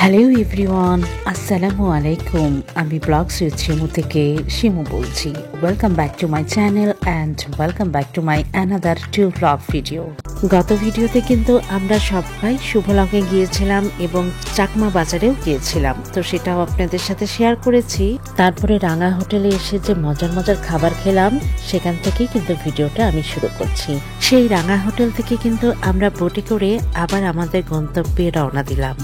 Hello everyone, আসসালামু আলাইকুম। আমি ব্লগস উইথ শিমু থেকে শিমু বলছি। Welcome back to my channel and welcome back to my another 2 blog video. গত ভিডিওতে কিন্তু আমরা সবাই শুভলঙ্গে গিয়েছিলাম এবং চাকমা বাজারেও গিয়েছিলাম, তো সেটাও আপনাদের সাথে শেয়ার করেছি। তারপরে রাঙা হোটেলে এসে যে মজার মজার খাবার খেলাম সেখান থেকেই কিন্তু ভিডিওটা আমি শুরু করছি। সেই রাঙা হোটেল থেকে কিন্তু আমরা বোটে করে আবার আমাদের গন্তব্যে রওনা দিলাম।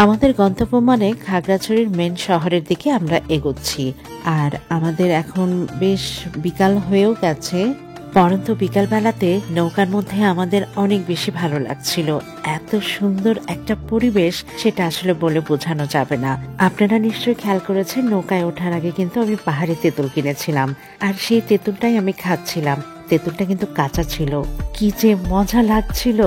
আমাদের গন্তব্য মানে খাগড়াছড়ির মেন শহরের দিকে আমরা এগোচ্ছি। আর আমাদের এখন বেশ বিকাল হয়েও গেছে, পরন্ত বিকালবেলাতে নৌকার মধ্যে আমাদের অনেক বেশি ভালো লাগছিল। এত সুন্দর একটা পরিবেশ, সেটা আসলে বলে বোঝানো যাবে না। আপনারা নিশ্চয়ই খেয়াল করেছেন, নৌকায় ওঠার আগে কিন্তু আমি পাহাড়ি তেঁতুল কিনেছিলাম, আর সেই তেঁতুলটাই আমি খাচ্ছিলাম। তেঁতুলটা কিন্তু কাঁচা ছিল, কি যে মজা লাগছিল।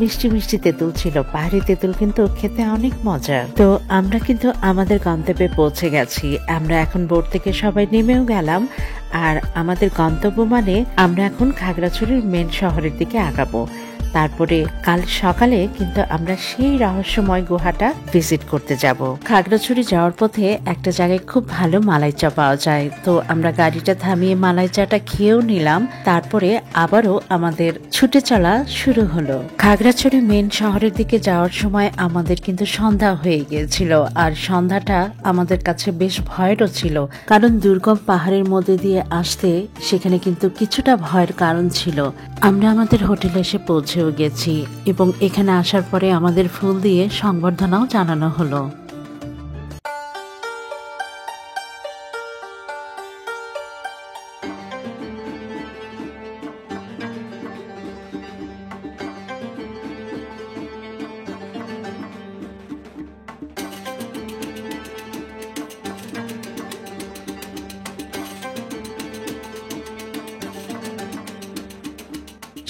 মিষ্টি মিষ্টি তেঁতুল ছিল। পাহাড়ি তেঁতুল কিন্তু খেতে অনেক মজার। তো আমরা কিন্তু আমাদের গন্তব্যে পৌঁছে গেছি। আমরা এখন বোট থেকে সবাই নেমেও গেলাম, আর আমাদের গন্তব্য মানে আমরা এখন খাগড়াছড়ির মেন শহরের দিকে আগাবো। তারপরে কাল সকালে কিন্তু আমরা সেই রহস্যময় গুহাটা ভিজিট করতে যাব। খাগড়াছড়ি যাওয়ার পথে একটা জায়গায় খুব ভালো মালাই চা পাওয়া যায়, তো আমরা গাড়িটা থামিয়ে মালাই চাটা খেয়েও নিলাম। তারপরে আবারও আমাদের ছুটে চলা শুরু হলো। খাগড়াছড়ি মেন শহরের দিকে যাওয়ার সময় আমাদের কিন্তু সন্ধ্যা হয়ে গিয়েছিল, আর সন্ধ্যাটা আমাদের কাছে বেশ ভয়েরও ছিল, কারণ দুর্গম পাহাড়ের মধ্যে দিয়ে আসতে সেখানে কিন্তু কিছুটা ভয়ের কারণ ছিল। আমরা আমাদের হোটেলে এসে পৌঁছেও গেছি এবং এখানে আসার পরে আমাদের ফুল দিয়ে সংবর্ধনাও জানানো হলো।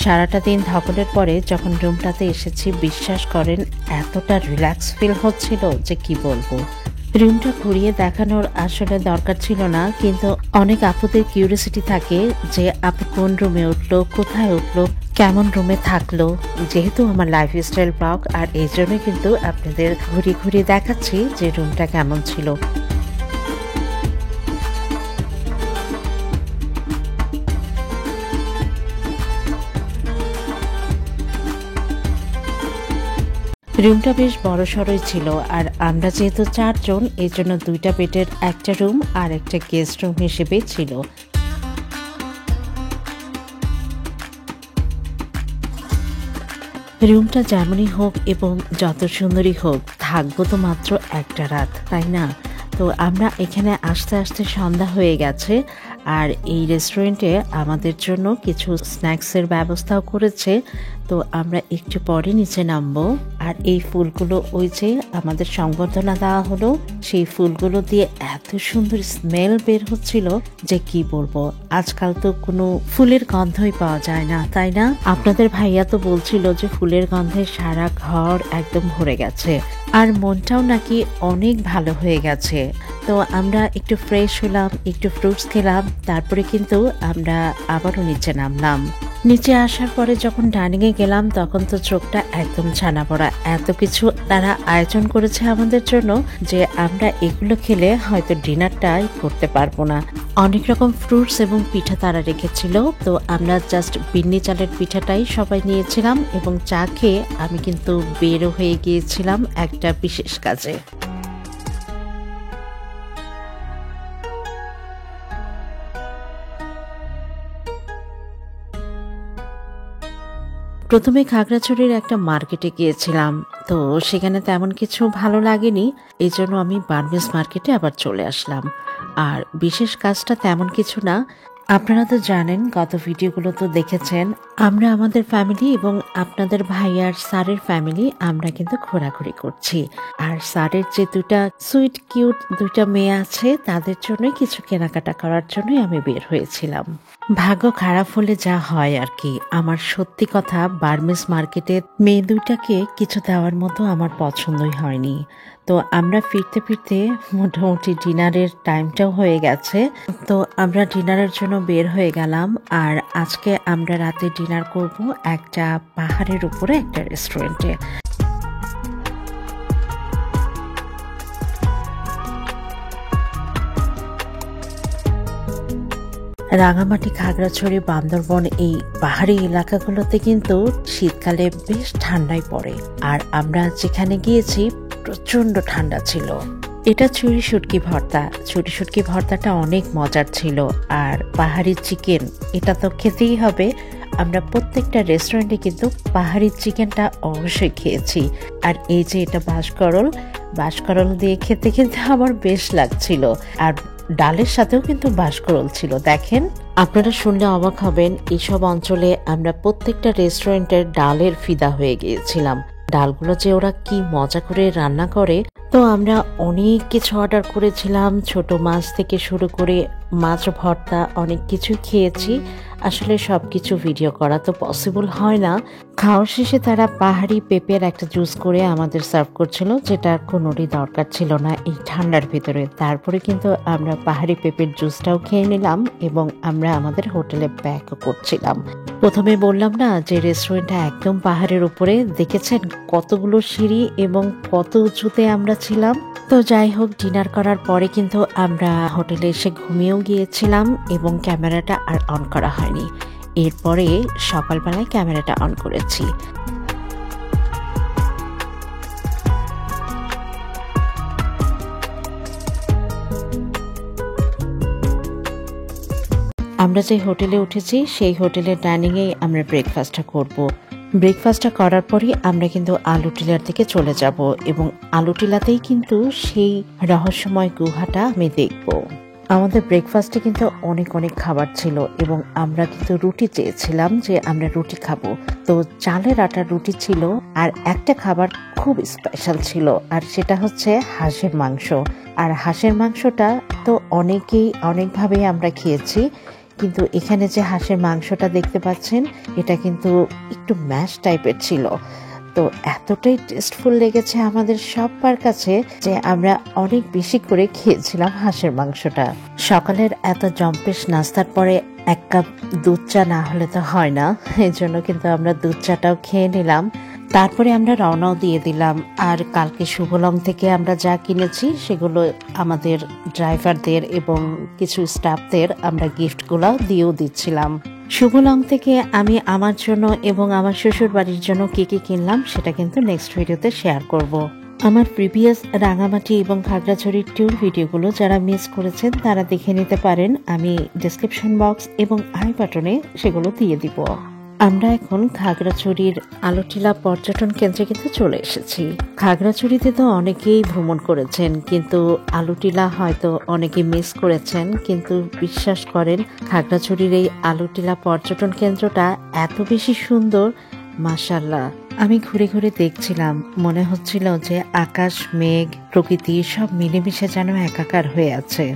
সারাটা দিন ধকলের পরে যখন রুমটাতে এসেছি, বিশ্বাস করেন এতটা রিল্যাক্স ফিল হচ্ছিল যে কি বলবো। রুমটা ঘুরিয়ে দেখানোর আসলে দরকার ছিল না, কিন্তু অনেক আপুদের কিউরিয়াসিটি থাকে যে আপু কোন রুমে উঠলো, কোথায় উঠলো, কেমন রুমে থাকলো। যেহেতু আমার লাইফস্টাইল ব্লগ, আর এই জন্য কিন্তু আপনাদের ঘুরিয়ে ঘুরিয়ে দেখাচ্ছি যে রুমটা কেমন ছিল। রুমটা বেশ বড় সড়ই ছিল, আর আমরা যেহেতু 4 জন, এই জন্য 2টা বেডের একটা রুম আর একটা গেস্ট রুম হিসেবে ছিল। রুমটা যেমনই হোক এবং যত সুন্দরী হোক, থাকবো তো মাত্র একটা রাত, তাই না? তো আমরা এখানে আস্তে আস্তে সন্ধ্যা হয়ে গেছে, আর এই রেস্টুরেন্টে আমাদের জন্য কিছু স্ন্যাক্সের ব্যবস্থাও করেছে। তো আমরা একটু পরে নিচে নামবো। আর এই ফুলগুলো, ওই যে আমাদের সংবর্ধনা দেওয়া হলো, সেই ফুলগুলো দিয়ে এত সুন্দর স্মেল বের হচ্ছিল যে কি বলবো। আজকাল তো কোনো ফুলের গন্ধই পাওয়া যায় না, তাই না? আপনাদের ভাইয়া তো বলছিল যে ফুলের গন্ধে সারা ঘর একদম ভরে গেছে, আর মনটাও নাকি অনেক ভালো হয়ে গেছে। তো আমরা একটু ফ্রেশ হলাম, একটু ফ্রুটস খেলাম, তারপরে কিন্তু আমরা আবারও নিচে নামলাম। নিচে আসার পরে যখন ডাইনিং এ গেলাম, তখন তো চোখটা একদম ছানা পড়া। এত কিছু তারা আয়োজন করেছে আমাদের জন্য যে আমরা এগুলো খেলে হয়তো ডিনারটাই করতে পারবো না। অনেক রকম ফ্রুটস এবং পিঠা তারা রেখেছিল, তো আমরা জাস্ট বিন্নি চালের পিঠাটাই সবাই নিয়েছিলাম এবং চা খেয়ে আমি কিন্তু বেরো হয়ে গিয়েছিলাম একটা বিশেষ কাজে। প্রথমে খাগড়াছড়ির একটা মার্কেটে গিয়েছিলাম, তো সেখানে তেমন কিছু ভালো লাগেনি, এই জন্য আমি বার্মিজ মার্কেটে আবার চলে আসলাম। আর বিশেষ কাজটা তেমন কিছু না, আপনারা তো জানেন, গত ভিডিওগুলো তো দেখেছেন, আমরা আমাদের ফ্যামিলি এবং আপনাদের ভাইয়ার স্যারের ফ্যামিলি আমরা কিন্তু ঘোরাঘুরি করছি। আর স্যারের যে দুটা সুইট কিউট দুইটা মেয়ে আছে তাদের জন্যই কিছু কেনাকাটা করার জন্যই আমি বের হয়েছিলাম। ভাগ্য খারাপ হলে যা হয় আর কি। আমার সত্যি কথা, বার্মিজ মার্কেটে মেয়ে দুইটাকে কিছু দেওয়ার মতো আমার পছন্দই হয়নি। তো আমরা ফিরতে ফিরতে মোটামুটি ডিনারের টাইমটাও হয়ে গেছে। তো আমরা ডিনারের জন্য বের হয়ে গেলাম। আর আজকে আমরা রাতে ডিনার করব একটা পাহাড়ের উপরে একটা রেস্টুরেন্টে। রাঙামাটি, খাগড়াছড়ি, বান্দরবন এই পাহাড়ি এলাকাগুলোতে কিন্তু শীতকালে বেশ ঠান্ডাই পড়ে। আর আমরা যেখানে গিয়েছি প্রচন্ড ঠান্ডা ছিল। এটা চুরি শুটকি ভর্তা। চুরি শুটকি ভর্তাটা অনেক মজার ছিল। আর পাহাড়ি চিকেন, এটা তো খেতেই হবে। আমরা প্রত্যেকটা রেস্টুরেন্টে কিন্তু পাহাড়ি চিকেনটা অবশ্যই খেয়েছি। আর এই যে এটা বাঁশকরল দিয়ে খেতে কিন্তু আমার বেশ লাগছিল। আর ডালের সাথেও কিন্তু বাঁশকরল ছিল। দেখেন, আপনারা শুনলে অবাক হবেন, এইসব অঞ্চলে আমরা প্রত্যেকটা রেস্টুরেন্টের ডালের ফিদা হয়ে গিয়েছিলাম। ডালগুলো যে ওরা কি মজা করে রান্না করে। তো আমরা অনেক কিছু অর্ডার করেছিলাম, ছোট মাছ থেকে শুরু করে মাছ ভর্তা, অনেক কিছু খেয়েছি। আসলে সবকিছু ভিডিও করা তো পসিবল হয় না। খাওয়া শেষে তারা পাহাড়ি পেঁপের একটা জুস করে আমাদের সার্ভ করছিল, যেটা কোনোরই দরকার ছিল না এই ঠান্ডার ভিতরে। তারপরে কিন্তু আমরা পাহাড়ি পেঁপের জুসটাও খেয়ে নিলাম এবং আমরা আমাদের হোটেলে ব্যাকও করছিলাম। প্রথমে বললাম না যে রেস্টুরেন্টটা একদম পাহাড়ের উপরে, দেখেছেন কতগুলো সিঁড়ি এবং কত উঁচুতে আমরা ছিলাম। তো যাই হোক, ডিনার করার পরে কিন্তু আমরা হোটেলে এসে ঘুমিয়েও গিয়েছিলাম এবং ক্যামেরাটা আর অন করা হয়নি। এরপরে সকালবেলায় ক্যামেরাটা অন করেছি। আমরা যে হোটেলে উঠেছি সেই হোটেলের ডাইনিংয়েই আমরা ব্রেকফাস্টটা করব। ব্রেকফাস্টটা করার পরই আমরা কিন্তু আলু টিলার দিকে চলে যাব এবং আলু টিলাতেই কিন্তু সেই রহস্যময় গুহাটা আমি দেখব। আমাদের ব্রেকফাস্টে কিন্তু অনেক অনেক খাবার ছিল এবং আমরা কিন্তু রুটি চেয়েছিলাম যে আমরা রুটি খাবো। তো চালের আটার রুটি ছিল। আর একটা খাবার খুব স্পেশাল ছিল, আর সেটা হচ্ছে হাঁসের মাংস। আর হাঁসের মাংসটা তো অনেকেই অনেকভাবেই আমরা খেয়েছি, কিন্তু এখানে যে হাঁসের মাংসটা দেখতে পাচ্ছেন এটা কিন্তু একটু ম্যাশ টাইপের ছিল। তো এতটাই টেস্টফুল লেগেছে আমাদের সবার কাছে যে আমরা অনেক বেশি করে খেয়েছিলাম হাঁসের মাংসটা। সকালের এত জম্পেশ নাস্তার পরে এক কাপ দুধ চা না হলে তো হয় না, এই জন্য কিন্তু আমরা দুধ চাটাও খেয়ে নিলাম। তারপরে আমরা রওনাও দিয়ে দিলাম। আর কালকে শুভলং থেকে আমরা যা কিনেছি সেগুলো আমাদের ড্রাইভারদের এবং কিছু স্টাফদের আমরা গিফটগুলো দিয়েও দিচ্ছিলাম। শুভলং থেকে আমি আমার জন্য এবং আমার শ্বশুর বাড়ির জন্য কি কি কিনলাম সেটা কিন্তু নেক্সট ভিডিওতে শেয়ার করব। আমার প্রিভিয়াস রাঙামাটি এবং খাগড়াছড়ির ট্যুর ভিডিওগুলো যারা মিস করেছেন তারা দেখে নিতে পারেন। আমি ডেসক্রিপশন বক্স এবং আই বাটনে সেগুলো দিয়ে দিব। আমরা এখন খাগড়াছড়ির আলুটিলা পর্যটন কেন্দ্রে কিন্তু চলে এসেছি। খাগড়াছড়িতে তো অনেকেই ভ্রমণ করেছেন, কিন্তু আলুটিলা হয়তো অনেকে মিস করেছেন। কিন্তু বিশ্বাস করেন, খাগড়াছড়ির এই আলুটিলা পর্যটন কেন্দ্রটা এত বেশি সুন্দর, মাশাআল্লাহ। আমি ঘুরে ঘুরে দেখছিলাম, মনে হচ্ছিল যে আকাশ, মেঘ, প্রকৃতি সব মিলেমিশে যেন একাকার হয়ে আছে।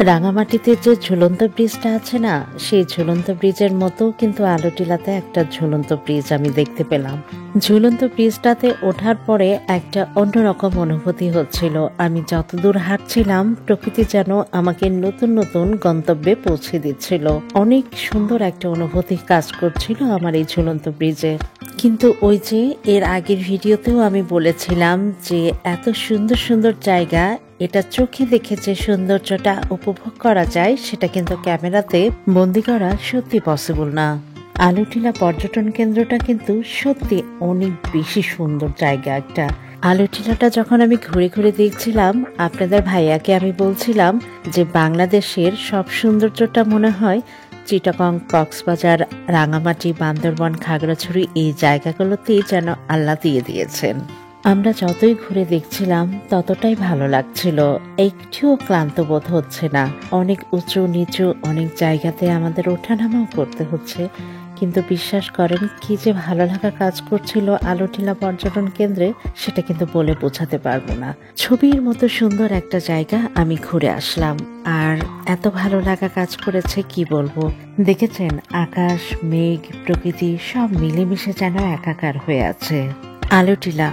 রাঙামাটিতে যে ঝুলন্ত ব্রিজটা আছে না, সেই ঝুলন্ত ব্রিজের মতো কিন্তু আলুটিলাতে একটা ঝুলন্ত ব্রিজ আমি দেখতে পেলাম। ঝুলন্ত ব্রিজটাতে ওঠার পরে একটা অন্যরকম অনুভূতি হচ্ছিল। আমি যতদূর হাঁটছিলাম প্রকৃতি যেন আমাকে নতুন নতুন গন্তব্যে পৌঁছে দিচ্ছিল। অনেক সুন্দর একটা অনুভূতি কাজ করছিল আমার এই ঝুলন্ত ব্রিজে। কিন্তু ওই যে এর আগের ভিডিওতেও আমি বলেছিলাম যে এত সুন্দর সুন্দর জায়গা, এটা চোখে দেখে যে সৌন্দর্যটা উপভোগ করা যায় সেটা কিন্তু ক্যামেরাতে বন্দি করা সত্যি পসিবল না। আলুটিলা পর্যটন কেন্দ্রটা কিন্তু সত্যি অনেক বেশি সুন্দর জায়গা একটা। আলুটিলাটা যখন আমি ঘুরে ঘুরে দেখছিলাম, আপনাদের ভাইয়াকে আমি বলছিলাম যে বাংলাদেশের সব সৌন্দর্যটা মনে হয় চিটাগং, কক্সবাজার, রাঙামাটি, বান্দরবন, খাগড়াছড়ি এই জায়গাগুলোতেই যেন আল্লাহ দিয়ে দিয়েছেন। আমরা যতই ঘুরে দেখছিলাম ততটাই ভালো লাগছিল, একটুও ক্লান্ত বোধ হচ্ছে না। অনেক উঁচু নিচু অনেক জায়গাতে আমাদের ওঠানামাও করতে হচ্ছে, কিন্তু বিশ্বাস করেন কি যে ভালো লাগা কাজ করছিল আলোটিলা পর্যটন কেন্দ্রে, সেটা কিন্তু বলে বোঝাতে পারবো না। ছবির মতো সুন্দর একটা জায়গা আমি ঘুরে আসলাম, আর এত ভালো লাগা কাজ করেছে কি বলবো। দেখেছেন আকাশ মেঘ প্রকৃতি সব মিলেমিশে যেন একাকার হয়ে আছে। আলোটিলা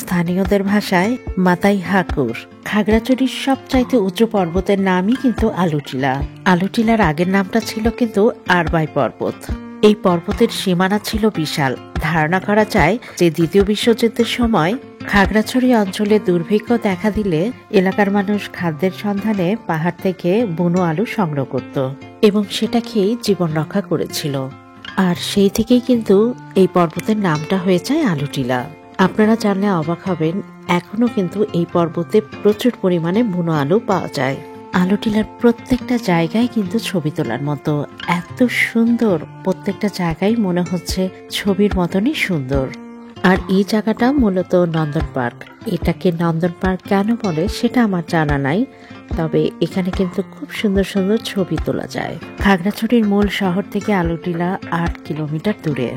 স্থানীয়দের ভাষায় মাতাই হাকুর, খাগড়াছড়ির সবচাইতে উঁচু পর্বতের নামই কিন্তু আলোটিলা। আলোটিলার আগের নামটা ছিল কিন্তু আরবাই পর্বত। এই পর্বতের সীমানা ছিল বিশাল। ধারণা করা যায় যে দ্বিতীয় বিশ্বযুদ্ধের সময় খাগড়াছড়ি অঞ্চলে দুর্ভিক্ষ দেখা দিলে এলাকার মানুষ খাদ্যের সন্ধানে পাহাড় থেকে বুনো আলু সংগ্রহ করত এবং সেটা খেয়েই জীবন রক্ষা করেছিল। আর সেই থেকেই কিন্তু এই পর্বতের নামটা হয়ে যায় আলোটিলা। আপনারা জানলে অবাক হবেন, এখনো কিন্তু এই পর্বতে প্রচুর পরিমাণে বুনো আলু পাওয়া যায়। আলোটিলার প্রত্যেকটা জায়গায় কিন্তু ছবি তোলার মতো, এত সুন্দর, প্রত্যেকটা জায়গায় মনে হচ্ছে ছবির মতনই সুন্দর। আর এই জায়গাটা মূলত নন্দন পার্ক। এটাকে নন্দন পার্ক কেন বলে সেটা আমার জানা নাই, তবে এখানে কিন্তু খুব সুন্দর সুন্দর ছবি তোলা যায়। খাগড়াছড়ির মূল শহর থেকে আলোটিলা 8 কিলোমিটার দূরে।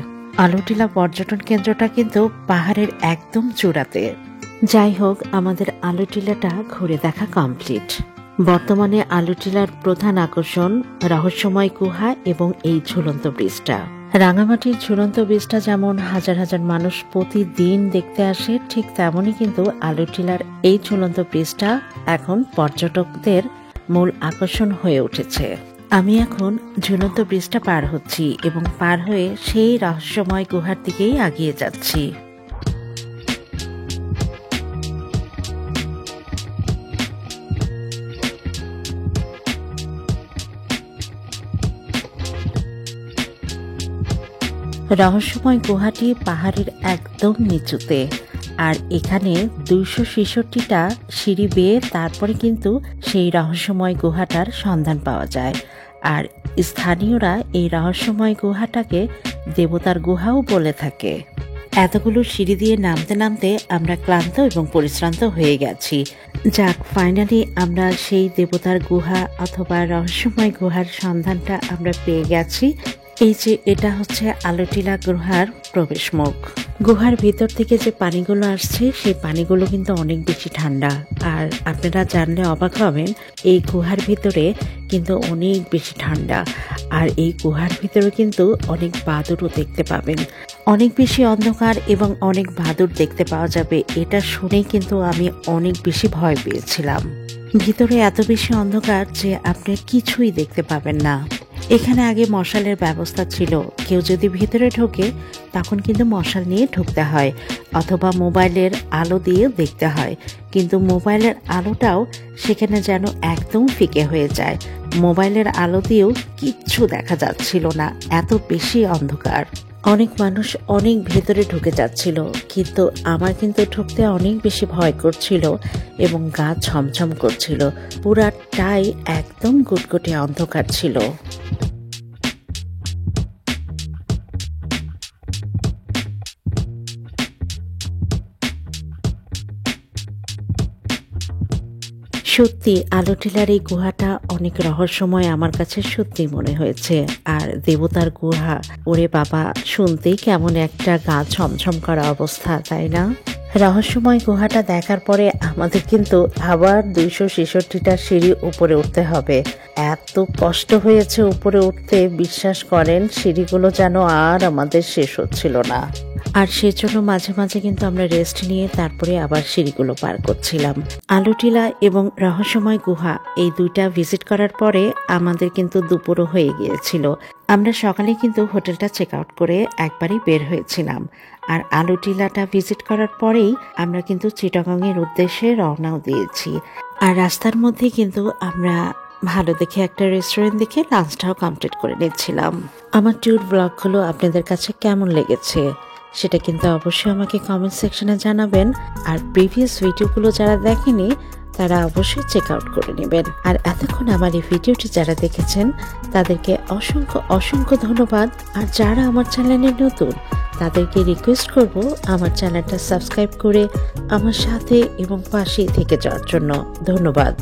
আলোটিলা পর্যটন কেন্দ্রটা কিন্তু পাহাড়ের একদম চূড়াতে। যাই হোক, আমাদের আলোটিলাটা ঘুরে দেখা কমপ্লিট। বর্তমানে আলোটিলার প্রধান আকর্ষণ রহস্যময় গুহা এবং এই ঝুলন্ত ব্রিজটা। রাঙামাটির ঝুলন্ত ব্রিজটা যেমন হাজার হাজার মানুষ প্রতিদিন দেখতে আসে, ঠিক তেমনই কিন্তু আলোটিলার এই ঝুলন্ত ব্রিজটা এখন পর্যটকদের মূল আকর্ষণ হয়ে উঠেছে। আমি এখন ঝুলন্ত ব্রিজটা পার হচ্ছি এবং পার হয়ে সেই রহস্যময় গুহার দিকেই এগিয়ে যাচ্ছি। রহস্যময় গুহাটি পাহাড়ের একদম নিচুতে, আর এখানে 266টা সিঁড়ি বেয়ে তারপরে কিন্তু সেই রহস্যময় গুহাটার সন্ধান পাওয়া যায়। আর স্থানীয়রা এই রহস্যময় গুহাটাকে দেবতার গুহাও বলে থাকে। এতগুলো সিঁড়ি দিয়ে নামতে নামতে আমরা ক্লান্ত এবং পরিশ্রান্ত হয়ে গেছি। যাক, ফাইনালি আমরা সেই দেবতার গুহা অথবা রহস্যময় গুহার সন্ধানটা আমরা পেয়ে গেছি। এই যে এটা হচ্ছে আলোটিলা গুহার প্রবেশ মুখ। গুহার ভিতর থেকে যে পানিগুলো আসছে সেই পানিগুলো কিন্তু অনেক বেশি ঠান্ডা। আর আপনারা জানলে অবাক হবেন, এই গুহার ভিতরে কিন্তু অনেক বেশি ঠান্ডা। আর এই গুহার ভিতরে কিন্তু অনেক বাদুড়ও দেখতে পাবেন। অনেক বেশি অন্ধকার এবং অনেক বাদুড় দেখতে পাওয়া যাবে, এটা শুনেই কিন্তু আমি অনেক বেশি ভয় পেয়েছিলাম। ভিতরে এত বেশি অন্ধকার যে আপনি কিছুই দেখতে পাবেন না। এখানে আগে মশালের ব্যবস্থা ছিল, কেউ যদি ভিতরে ঢোকে তখন কিন্তু মশাল নিয়ে ঢুকতে হয় অথবা মোবাইলের আলো দিয়ে দেখতে হয়, কিন্তু মোবাইলের আলোটাও সেখানে যেন একদম ফিকে হয়ে যায়। মোবাইলের আলো দিয়েও কিচ্ছু দেখা যাচ্ছিল না, এত বেশি অন্ধকার। অনেক মানুষ অনেক ভেতরে ঢুকে যাচ্ছিল, কিন্তু আমার কিন্তু ঢুকতে অনেক বেশি ভয় করছিল এবং গা ছমছম করছিল। পুরাটাই একদম গুটগুটে অন্ধকার ছিল। সত্যি আলোটিলার এই গুহাটা অনেক রহস্যময় আমার কাছে সত্যি মনে হয়েছে। আর দেবতার গুহা, ওরে বাবা, শুনতেই কেমন একটা গা ছমছম করা অবস্থা, তাই না? রহস্যময় গুহাটা দেখার পরে আমাদের কিন্তু আবার 266টা সিঁড়ি উপরে উঠতে হবে। এত কষ্ট হয়েছে উপরে উঠতে, বিশ্বাস করেন সিঁড়িগুলো যেন আর আমাদের শেষ হচ্ছিল না। আর সেজন্য মাঝে মাঝে কিন্তু আমরা রেস্ট নিয়ে তারপরে আবার সিঁড়িগুলো পার করছিলাম। আলোটিলা এবং রহস্যময় গুহা এই দুইটা ভিজিট করার পরে আমাদের কিন্তু দুপুরও হয়ে গিয়েছিল। আমরা সকালে কিন্তু হোটেলটা চেক আউট করে একবারই বের হয়েছিলাম। আর আলোটিলাটা ভিজিট করার পরেই আমরা কিন্তু চিটাগং এর উদ্দেশ্যে রওনাও দিয়েছি। আর রাস্তার মধ্যে কিন্তু আমরা ভালো দেখে একটা রেস্টুরেন্ট দেখে লাঞ্চটাও কমপ্লিট করে নিচ্ছিলাম। আমার ট্যুর ব্লগগুলো আপনাদের কাছে কেমন লেগেছে সেটা কিন্তু অবশ্যই আমাকে কমেন্ট সেকশনে জানাবেন। আর প্রিভিয়াস ভিডিওগুলো যারা দেখেনি তারা অবশ্যই চেক আউট করে নেবেন। আর এতক্ষণ আমার এই ভিডিওটি যারা দেখেছেন তাদেরকে অসংখ্য অসংখ্য ধন্যবাদ। আর যারা আমার চ্যানেলে নতুন তাদেরকে রিকোয়েস্ট করব আমার চ্যানেলটা সাবস্ক্রাইব করে আমার সাথে এবং পাশেই থেকে যাওয়ার জন্য। ধন্যবাদ।